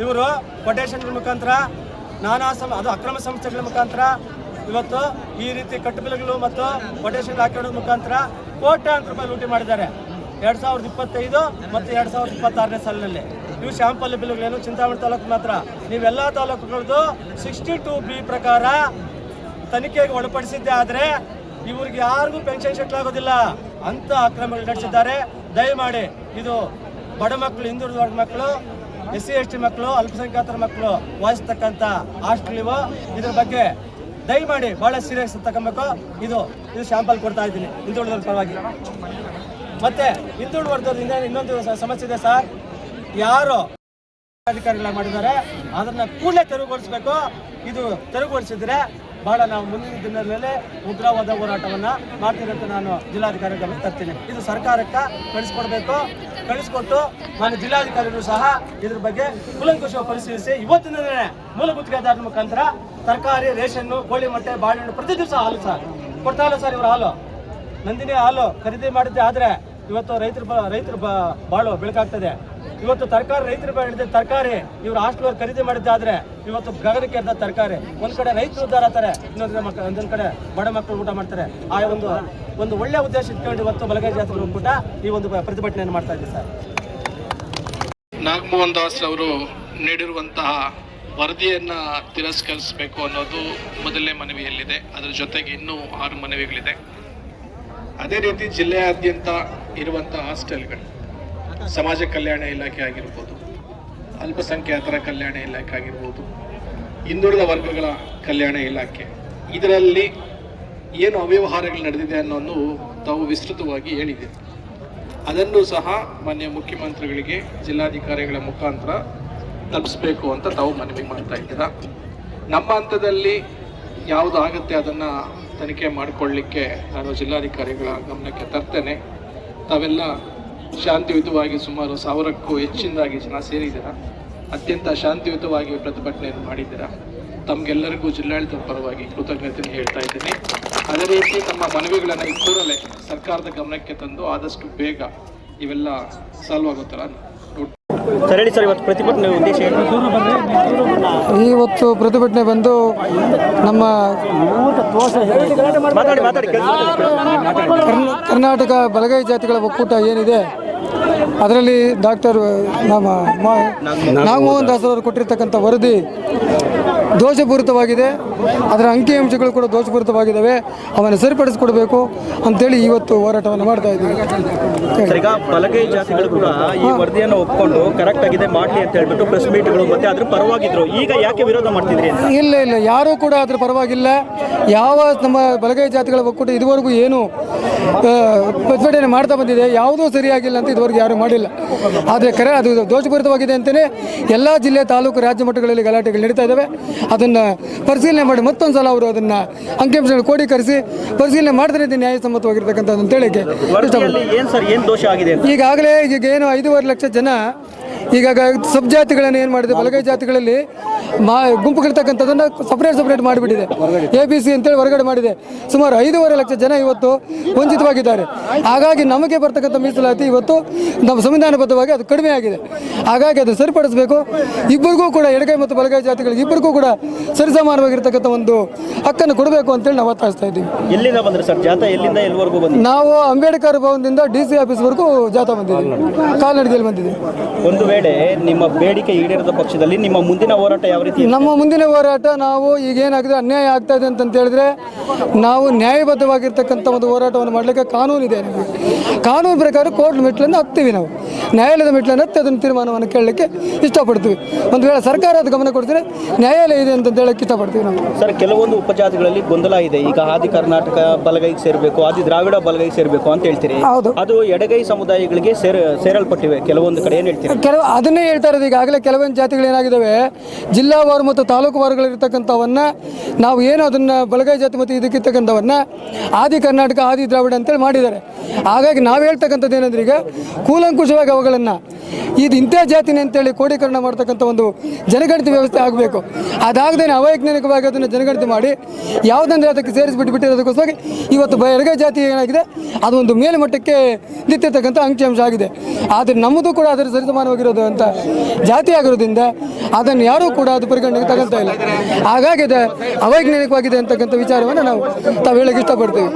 ಇವರು ಕೊಟೇಶನ್ಗಳ ಮುಖಾಂತರ ಅದು ಅಕ್ರಮ ಸಂಸ್ಥೆಗಳ ಮುಖಾಂತರ ಇವತ್ತು ಈ ರೀತಿ ಕಟ್ಟುಬಿಲ್ಗಳು ಮತ್ತು ಕೊಟೇಶನ್ ಹಾಕಿರೋದ್ರ ಮುಖಾಂತರ ಕೋಟ್ಯಾಂತರ ರೂಪಾಯಿ ಲೂಟಿ ಮಾಡಿದ್ದಾರೆ 2025 ಮತ್ತು 2026ನೇ ಸಾಲಿನಲ್ಲಿ. ಇವು ಶಾಂಪಲ್ ಬಿಲ್ಗಳೇನು ಚಿಂತಾಮಣಿ ತಾಲೂಕು ಮಾತ್ರ, ನೀವೆಲ್ಲ ತಾಲೂಕುಗಳದ್ದು 62B ಪ್ರಕಾರ ತನಿಖೆಗೆ ಒಳಪಡಿಸಿದ್ದೆ. ಆದರೆ ಇವ್ರಿಗೆ ಯಾರಿಗೂ ಪೆನ್ಷನ್ ಶೆಟ್ಲ್ ಆಗೋದಿಲ್ಲ ಅಂತ ಅಕ್ರಮಗಳು ನಡೆಸಿದ್ದಾರೆ. ದಯಮಾಡಿ ಇದು ಬಡ ಮಕ್ಕಳು, ಹಿಂದುಳಿದ ಮಕ್ಕಳು, SC ST ಮಕ್ಕಳು, ಅಲ್ಪಸಂಖ್ಯಾತರ ಮಕ್ಕಳು ವಾಸಿಸ್ತಕ್ಕಂಥ ಹಾಸ್ಟೆಲ್ ಇವು. ಇದ್ರ ಬಗ್ಗೆ ದಯಮಾಡಿ ಭಾಳ ಸೀರಿಯಸ್ ತಗೊಬೇಕು. ಇದು ಶಾಂಪಲ್ ಕೊಡ್ತಾ ಇದ್ದೀನಿ ಹಿಂದುಳಿದವ್ರ ಪರವಾಗಿ. ಮತ್ತೆ ಹಿಂದುಳಿದ ವರ್ಗದಿಂದ ಇನ್ನೊಂದು ಸಮಸ್ಯೆ ಇದೆ ಸರ್. ಯಾರು ಅಧಿಕಾರಿಗಳ ಮಾಡಿದ್ದಾರೆ ಅದನ್ನ ಕೂಡಲೇ ತೆರವುಗೊಳಿಸಬೇಕು. ಇದು ತೆರವುಗೊಳಿಸಿದ್ರೆ ಬಹಳ ನಾವು ಮುಂದಿನ ದಿನಗಳಲ್ಲಿ ಉಗ್ರವಾದ ಹೋರಾಟವನ್ನು ಮಾಡ್ತೀನಿ ಅಂತ ನಾನು ಜಿಲ್ಲಾಧಿಕಾರಿ ಗಮನಕ್ಕೆ ತರ್ತೀನಿ. ಇದು ಸರ್ಕಾರಕ್ಕೆ ಕಳಿಸ್ಕೊಟ್ಟು ನಾನು ಜಿಲ್ಲಾಧಿಕಾರಿಗಳು ಸಹ ಇದ್ರ ಬಗ್ಗೆ ಕೂಲಂಕುಷ ಪರಿಶೀಲಿಸಿ ಇವತ್ತಿನ ಮೂಲಭೂತ ಆಧಾರದ ಮುಖಾಂತರ ತರಕಾರಿ, ರೇಷನ್ನು, ಕೋಳಿ ಮೊಟ್ಟೆ, ಬಾಳೆಹಣ್ಣು ಪ್ರತಿ ದಿವಸ ಹಾಲು ಸರ್ ಕೊಡ್ತಾ ಇಲ್ಲ ಸರ್. ಇವರು ಹಾಲು ನಂದಿನಿ ಹಾಲು ಖರೀದಿ ಮಾಡಿದ್ದೆ. ಆದರೆ ಇವತ್ತು ರೈತರು ಬಾಳು ಬೆಳಕಾಗ್ತದೆ. ಇವತ್ತು ತರಕಾರಿ ರೈತರು ಬೆಳೆದ ತರಕಾರಿ ಇವರು ಹಾಸ್ಟೆಲ್ ಖರೀದಿ ಮಾಡಿದ್ದಾದ್ರೆ ಇವತ್ತು ಗಗನಕ್ಕೆ ಎದ್ದ ತರಕಾರಿ. ಒಂದ್ ಕಡೆ ರೈತರು ಉದ್ಧಾರ ಆಗ್ತಾರೆ, ಇನ್ನೊಂದ್ ಕಡೆ ಬಡ ಮಕ್ಕಳು ಊಟ ಮಾಡ್ತಾರೆ. ಆ ಒಂದು ಒಳ್ಳೆ ಉದ್ದೇಶ ಇಟ್ಕೊಂಡು ಇವತ್ತು ಬಲಗೈ ಜಾತ್ರೆ ಒಕ್ಕೂಟ ಈ ಒಂದು ಪ್ರತಿಭಟನೆಯನ್ನು ಮಾಡ್ತಾ ಇದೆ ಸರ್. ನಾಗಮೋಹನ್ ದಾಸ್ ಅವರು ನೀಡಿರುವಂತಹ ವರದಿಯನ್ನ ತಿರಸ್ಕರಿಸಬೇಕು ಅನ್ನೋದು ಮೊದಲನೇ ಮನವಿಯಲ್ಲಿದೆ. ಅದರ ಜೊತೆಗೆ ಇನ್ನೂ 6 ಮನವಿಗಳಿದೆ. ಅದೇ ರೀತಿ ಜಿಲ್ಲೆಯಾದ್ಯಂತ ಇರುವಂತಹ ಹಾಸ್ಟೆಲ್ಗಳು, ಸಮಾಜ ಕಲ್ಯಾಣ ಇಲಾಖೆ ಆಗಿರ್ಬೋದು, ಅಲ್ಪಸಂಖ್ಯಾತರ ಕಲ್ಯಾಣ ಇಲಾಖೆ ಆಗಿರ್ಬೋದು, ಹಿಂದುಳಿದ ವರ್ಗಗಳ ಕಲ್ಯಾಣ ಇಲಾಖೆ, ಇದರಲ್ಲಿ ಏನು ಅವ್ಯವಹಾರಗಳು ನಡೆದಿದೆ ಅನ್ನೋದು ತಾವು ವಿಸ್ತೃತವಾಗಿ ಹೇಳಿದೆ. ಅದನ್ನು ಸಹ ಮಾನ್ಯ ಮುಖ್ಯಮಂತ್ರಿಗಳಿಗೆ ಜಿಲ್ಲಾಧಿಕಾರಿಗಳ ಮುಖಾಂತರ ತಲುಪಿಸಬೇಕು ಅಂತ ತಾವು ಮನವಿ ಮಾಡ್ತಾ ಇದ್ದೀರಾ. ನಮ್ಮ ಹಂತದಲ್ಲಿ ಯಾವುದು ಆಗುತ್ತೆ ಅದನ್ನು ತನಿಖೆ ಮಾಡಿಕೊಳ್ಳಲಿಕ್ಕೆ ನಾನು ಜಿಲ್ಲಾಧಿಕಾರಿಗಳ ಗಮನಕ್ಕೆ ತರ್ತೇನೆ. ತಾವೆಲ್ಲ ಶಾಂತಿಯುತವಾಗಿ ಸುಮಾರು 1000ಕ್ಕೂ ಹೆಚ್ಚಿನದಾಗಿ ಜನ ಸೇರಿದ್ದೀರಾ. ಅತ್ಯಂತ ಶಾಂತಿಯುತವಾಗಿ ಪ್ರತಿಭಟನೆಯನ್ನು ಮಾಡಿದ್ದೀರಾ. ತಮಗೆಲ್ಲರಿಗೂ ಜಿಲ್ಲಾಡಳಿತದ ಪರವಾಗಿ ಕೃತಜ್ಞತೆ ಹೇಳ್ತಾ ಇದ್ದೀನಿ. ಅದೇ ರೀತಿ ತಮ್ಮ ಮನವಿಗಳನ್ನು ಈ ಕೂಡಲೇ ಸರ್ಕಾರದ ಗಮನಕ್ಕೆ ತಂದು ಆದಷ್ಟು ಬೇಗ ಇವೆಲ್ಲ ಸಾಲ್ವ್ ಆಗೋ ಥರ ಇವತ್ತು ಪ್ರತಿಭಟನೆ ಉದ್ದೇಶ ಇವತ್ತು ಪ್ರತಿಭಟನೆ ಬಂದು ನಮ್ಮ ಕರ್ನಾಟಕ ಬಲಗೈ ಜಾತಿಗಳ ಒಕ್ಕೂಟ ಏನಿದೆ ಅದರಲ್ಲಿ ಡಾಕ್ಟರ್ ನಾಗಮೋಹನ್ ದಾಸ್ ಅವರು ಕೊಟ್ಟಿರ್ತಕ್ಕಂಥ ವರದಿ ದೋಷಪೂರಿತವಾಗಿದೆ, ಅದರ ಅಂಕಿಅಂಶಗಳು ಕೂಡ ದೋಷಪೂರಿತವಾಗಿದ್ದಾವೆ, ಅವನ್ನ ಸರಿಪಡಿಸಿಕೊಡ್ಬೇಕು ಅಂತೇಳಿ ಇವತ್ತು ಹೋರಾಟವನ್ನು ಮಾಡ್ತಾ ಇದ್ದೀವಿ. ಈಗ ಬಲಗೈ ಜಾತಿಗಳು ಕೂಡ ಈ ವರದಿಯನ್ನು ಒಪ್ಕೊಂಡು ಕರೆಕ್ಟ್ ಆಗಿದೆ ಮಾಡಲಿ ಅಂತ ಹೇಳ್ಬಿಟ್ಟು ಪ್ರೆಸ್ ಮೀಟ್ಗಳು ಮತ್ತೆ ಅದ್ರ ಪರವಾಗಿದ್ರು. ಈಗ ಯಾಕೆ ವಿರೋಧ ಮಾಡ್ತಿದ್ರಿ ಅಂತ? ಇಲ್ಲ ಯಾರೂ ಕೂಡ ಅದ್ರ ಪರವಾಗಿಲ್ಲ. ಯಾವ ನಮ್ಮ ಬಲಗೈ ಜಾತಿಗಳ ಒಕ್ಕೂಟ ಇದುವರೆಗೂ ಏನು ಪ್ರತಿಭಟನೆ ಮಾಡ್ತಾ ಬಂದಿದೆ, ಯಾವುದೂ ಸರಿಯಾಗಿಲ್ಲ ಅಂತ ಇದುವರೆಗೂ ಯಾರೂ ಮಾಡಿಲ್ಲ. ಆದರೆ ಅದು ದೋಷಪೂರಿತವಾಗಿದೆ ಅಂತಲೇ ಎಲ್ಲ ಜಿಲ್ಲೆ, ತಾಲೂಕು, ರಾಜ್ಯ ಮಟ್ಟಗಳಲ್ಲಿ ಗಲಾಟೆಗಳು ನಡೀತಾ ಇದ್ದಾವೆ. ಅದನ್ನು ಪರಿಶೀಲನೆ ಮಾಡಿ ಮತ್ತೊಂದು ಸಲ ಅವರು ಅದನ್ನು ಅಂಕಿಅಂಶಗಳು ಕ್ರೋಢೀಕರಿಸಿ ಪರಿಶೀಲನೆ ಮಾಡಿದ್ರೆ ನ್ಯಾಯಸಮ್ಮತವಾಗಿರ್ತಕ್ಕಂಥದ್ದು ಅಂತ ಹೇಳಿಕೆ ಏನು ದೋಷ ಆಗಿದೆ? ಈಗಾಗಲೇ ಈಗ ಏನು 5.5 ಲಕ್ಷ ಜನ ಈಗ ಸಬ್ ಜಾತಿಗಳನ್ನು ಏನು ಮಾಡಿದೆ, ಬಲಗೈ ಜಾತಿಗಳಲ್ಲಿ ಗುಂಪುಗಳಿರ್ತಕ್ಕಂಥದ್ದನ್ನು ಸಪ್ರೇಟ್ ಮಾಡಿಬಿಟ್ಟಿದೆ. ABC ಅಂತೇಳಿ ಹೊರಗಡೆ ಮಾಡಿದೆ. ಸುಮಾರು 5.5 ಲಕ್ಷ ಜನ ಇವತ್ತು ವಂಚಿತವಾಗಿದ್ದಾರೆ. ಹಾಗಾಗಿ ನಮಗೆ ಬರ್ತಕ್ಕಂಥ ಮೀಸಲಾತಿ ಇವತ್ತು ನಮ್ಮ ಸಂವಿಧಾನಬದ್ಧವಾಗಿ ಅದು ಕಡಿಮೆ ಆಗಿದೆ. ಹಾಗಾಗಿ ಅದು ಸರಿಪಡಿಸಬೇಕು. ಇಬ್ಬರಿಗೂ ಕೂಡ ಎಡಗೈ ಮತ್ತು ಬಲಗೈ ಜಾತಿಗಳಿಗೆ ಇಬ್ಬರಿಗೂ ಕೂಡ ಸರಿಸಮಾನವಾಗಿರ್ತಕ್ಕಂಥ ಒಂದು ಹಕ್ಕನ್ನು ಕೊಡಬೇಕು ಅಂತೇಳಿ ನಾವು ಒತ್ತಾಯಿಸ್ತಾ ಇದ್ದೀವಿ. ಎಲ್ಲಿಂದ ಬಂದ್ರೆ ಸರ್ ಜಾಥಾ? ಎಲ್ಲಿಂದ ಎಲ್ಲಿವರೆಗೂ ಬಂದಿದೆ? ನಾವು ಅಂಬೇಡ್ಕರ್ ಭವನದಿಂದ DC ಆಫೀಸ್ವರೆಗೂ ಜಾಥಾ ಬಂದಿದ್ದೀವಿ, ಕಾಲ್ನಡಿಗೆಯಲ್ಲಿ ಬಂದಿದ್ದೀವಿ. ಒಂದು ವೇಳೆ ನಿಮ್ಮ ಬೇಡಿಕೆ ಈಡೇರದ ಪಕ್ಷದಲ್ಲಿ ನಿಮ್ಮ ಮುಂದಿನ ಹೋರಾಟ ಯಾವ ರೀತಿ? ನಮ್ಮ ಮುಂದಿನ ಹೋರಾಟ, ನಾವು ಈಗೇನಾಗಿದೆ ಅನ್ಯಾಯ ಆಗ್ತಾ ಇದೆ ಅಂತ ಹೇಳಿದ್ರೆ ನಾವು ನ್ಯಾಯಬದ್ಧವಾಗಿರ್ತಕ್ಕಂಥ ಒಂದು ಹೋರಾಟವನ್ನು ಮಾಡಲಿಕ್ಕೆ ಕಾನೂನಿದೆ. ನಮಗೆ ಕಾನೂನು ಪ್ರಕಾರ ಕೋರ್ಟ್ ಮೆಟ್ಲನ್ನು ಹತ್ತೀವಿ. ನಾವು ನ್ಯಾಯಾಲಯದ ಮೆಟ್ಲನ್ನು ಹತ್ತಿ ಅದನ್ನು ತೀರ್ಮಾನವನ್ನು ಕೇಳಲಿಕ್ಕೆ ಇಷ್ಟಪಡ್ತೀವಿ. ಒಂದು ವೇಳೆ ಸರ್ಕಾರ ಅದು ಗಮನ ಕೊಡ್ತೀರಿ ನ್ಯಾಯಾಲಯ ಇದೆ ಅಂತ ಹೇಳಕ್ಕೆ ಇಷ್ಟಪಡ್ತೀವಿ ನಾವು. ಸರ್, ಕೆಲವೊಂದು ಉಪಜಾತಿಗಳಲ್ಲಿ ಗೊಂದಲ ಇದೆ. ಈಗ ಆದಿ ಕರ್ನಾಟಕ ಬಲಗೈಗೆ ಸೇರಬೇಕು, ಆದಿ ದ್ರಾವಿಡ ಬಲಗೈಗೆ ಸೇರಬೇಕು ಅಂತ ಹೇಳ್ತೀರಿ. ಹೌದು, ಅದು ಎಡಗೈ ಸಮುದಾಯಗಳಿಗೆ ಸೇರಲ್ಪಟ್ಟಿವೆ ಕೆಲವೊಂದು ಕಡೆ. ಏನು ಹೇಳ್ತೀರಿ? ಅದನ್ನೇ ಹೇಳ್ತಾ ಇರೋದು. ಈಗಾಗಲೇ ಕೆಲವೊಂದು ಜಾತಿಗಳು ಏನಾಗಿದ್ದಾವೆ, ಜಿಲ್ಲಾವಾರು ಮತ್ತು ತಾಲೂಕು ವಾರುಗಳಿರ್ತಕ್ಕಂಥವನ್ನ ನಾವು ಏನು ಅದನ್ನು ಬಲಗೈ ಜಾತಿ ಮತ್ತು ಇದಕ್ಕಿರ್ತಕ್ಕಂಥವನ್ನ ಆದಿ ಕರ್ನಾಟಕ, ಆದಿ ದ್ರಾವಿಡ ಅಂತೇಳಿ ಮಾಡಿದ್ದಾರೆ. ಹಾಗಾಗಿ ನಾವು ಹೇಳ್ತಕ್ಕಂಥದ್ದು ಏನಂದ್ರೆ, ಈಗ ಕೂಲಂಕುಷವಾಗಿ ಅವುಗಳನ್ನು ಇದು ಇಂಥ ಜಾತಿನೇ ಅಂತೇಳಿ ಕ್ರೋಢೀಕರಣ ಮಾಡ್ತಕ್ಕಂಥ ಒಂದು ಜನಗಣತಿ ವ್ಯವಸ್ಥೆ ಆಗಬೇಕು. ಅದಾಗದೇ ಅವೈಜ್ಞಾನಿಕವಾಗಿ ಅದನ್ನು ಜನಗಣತಿ ಮಾಡಿ ಯಾವುದಂದ್ರೆ ಅದಕ್ಕೆ ಸೇರಿಸಿಬಿಟ್ಟಿರೋದಕ್ಕೋಸ್ಕರ ಇವತ್ತು ಎಡಗೈ ಜಾತಿ ಏನಾಗಿದೆ ಅದು ಒಂದು ಮೇಲ್ಮಟ್ಟಕ್ಕೆ ನಿಂತಿರ್ತಕ್ಕಂಥ ಅಂಕಿಅಂಶ ಆಗಿದೆ. ಆದರೆ ನಮ್ಮದು ಕೂಡ ಅದರ ಸರಿಸಮಾನವಾಗಿರೋದು ಅಂತ ಜಾತಿ ಆಗಿರೋದ್ರಿಂದ ಅದನ್ನು ಯಾರೂ ಕೂಡ ಅದು ಪರಿಗಣನೆಗೆ ತಗೊಂತ ಇಲ್ಲ. ಹಾಗಾಗಿ ಅದು ಅವೈಜ್ಞಾನಿಕವಾಗಿದೆ ಅಂತಕ್ಕಂಥ ವಿಚಾರವನ್ನು ನಾವು ಹೇಳಕ್ಕೆ ಇಷ್ಟಪಡ್ತೀವಿ.